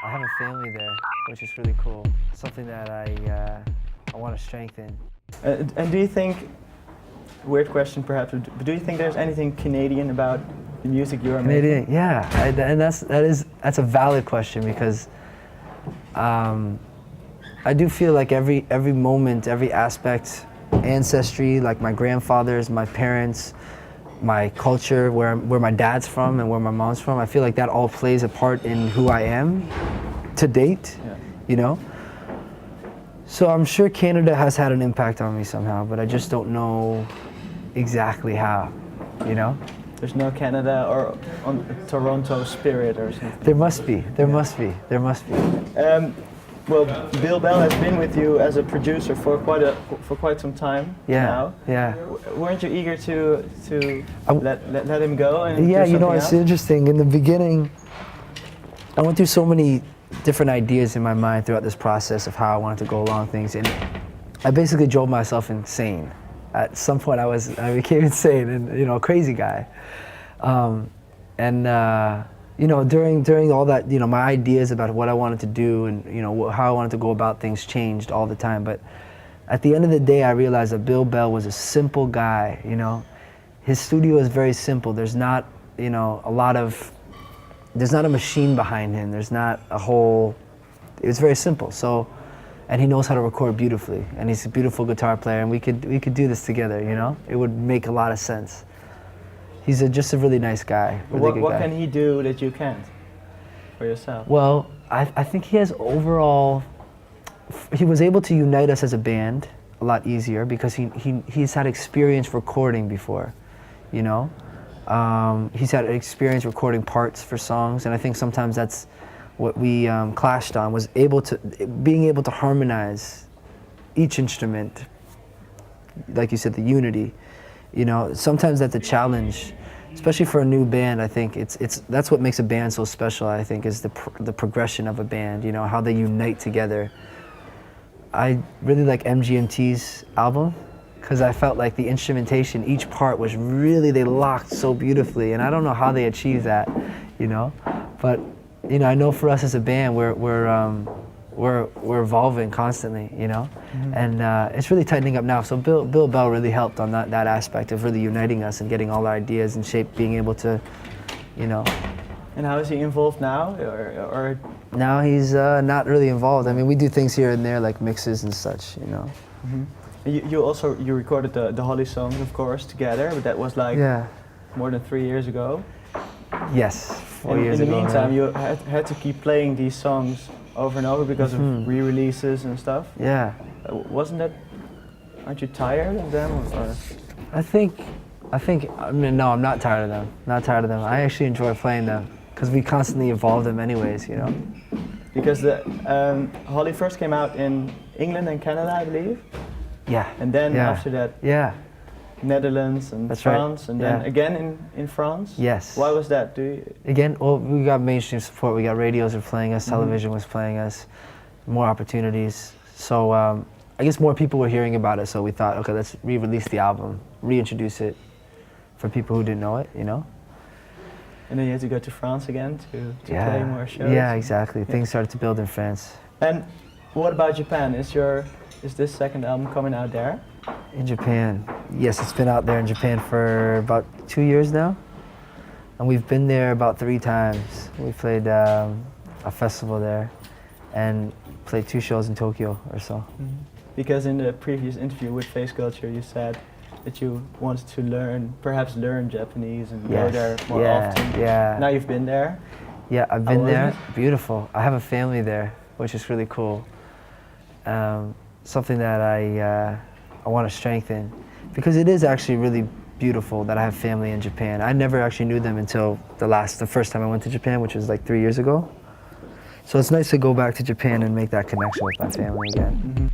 I have a family there, which is really cool. Something that I want to strengthen. And do you think, weird question perhaps, but do you think there's anything Canadian about the music you are Canadian, making? yeah, and that's a valid question because I do feel like every moment, every aspect, ancestry, like my grandfathers, my parents, my culture, where my dad's from and where my mom's from, I feel like that all plays a part in who I am to date, you know? So I'm sure Canada has had an impact on me somehow, but I just don't know exactly how, you know? There's no Canada or on Toronto spirit or something? There must be, there must be. Well, Bill Bell has been with you as a producer for quite some time now. Yeah. Weren't you eager to let him go? And yeah, do you know, something it's else? interesting. In the beginning, I went through so many different ideas in my mind throughout this process of how I wanted to go along things, and I basically drove myself insane. At some point, I became insane and, you know, a crazy guy. You know, during all that, you know, my ideas about what I wanted to do and, you know, how I wanted to go about things changed all the time. But at the end of the day, I realized that Bill Bell was a simple guy, you know. His studio is very simple. There's not, you know, there's not a machine behind him. There's not a whole, it's very simple. So, and he knows how to record beautifully. And he's a beautiful guitar player, and we could do this together, you know. It would make a lot of sense. He's just a really nice guy. Really good What guy. can he do that you can't for yourself? Well, I think he has overall, he was able to unite us as a band a lot easier because he's had experience recording before, you know? He's had experience recording parts for songs, and I think sometimes that's what we clashed on, was being able to harmonize each instrument, like you said, the unity. You know, sometimes that's a challenge, especially for a new band. I think that's what makes a band so special. I think is the progression of a band. You know, how they unite together. I really like MGMT's album because I felt like the instrumentation, each part was really, they locked so beautifully, and I don't know how they achieved that, you know. But you know, I know for us as a band, we're evolving constantly, you know, and it's really tightening up now. So Bill Bell really helped on that aspect of really uniting us and getting all our ideas in shape, being able to, you know. And how is he involved now, or? Now he's not really involved. I mean, we do things here and there like mixes and such, you know. You recorded the Holly songs, of course, together, but that was like more than 3 years ago. Yes, 4 years ago. In the ago. meantime, you had to keep playing these songs over and over because of re-releases and stuff. Yeah. Aren't you tired of them? Or? I mean, no, I'm not tired of them. Not tired of them. I actually enjoy playing them because we constantly evolve them anyways, you know. Because the Holly first came out in England and Canada, I believe. Yeah. And then after that, Netherlands and That's France, right. and then again in France. Yes. Why was that? Again, well, we got mainstream support. We got radios were playing us, television was playing us, more opportunities. So I guess more people were hearing about it. So we thought, okay, let's re-release the album, reintroduce it for people who didn't know it, you know. And then you had to go to France again to play more shows. Yeah, exactly. Things started to build in France. And what about Japan? Is this second album coming out there? In Japan, yes, it's been out there in Japan for about 2 years now, and we've been there about 3 times. We played a festival there, and played 2 shows in Tokyo or so. Because in the previous interview with FaceCulture, you said that you wanted to perhaps learn Japanese and go there more often. Yeah. Now you've been there. Yeah, I've been there. Beautiful. I have a family there, which is really cool. Something that I want to strengthen, because it is actually really beautiful that I have family in Japan. I never actually knew them until the first time I went to Japan, which was like 3 years ago. So it's nice to go back to Japan and make that connection with my family again.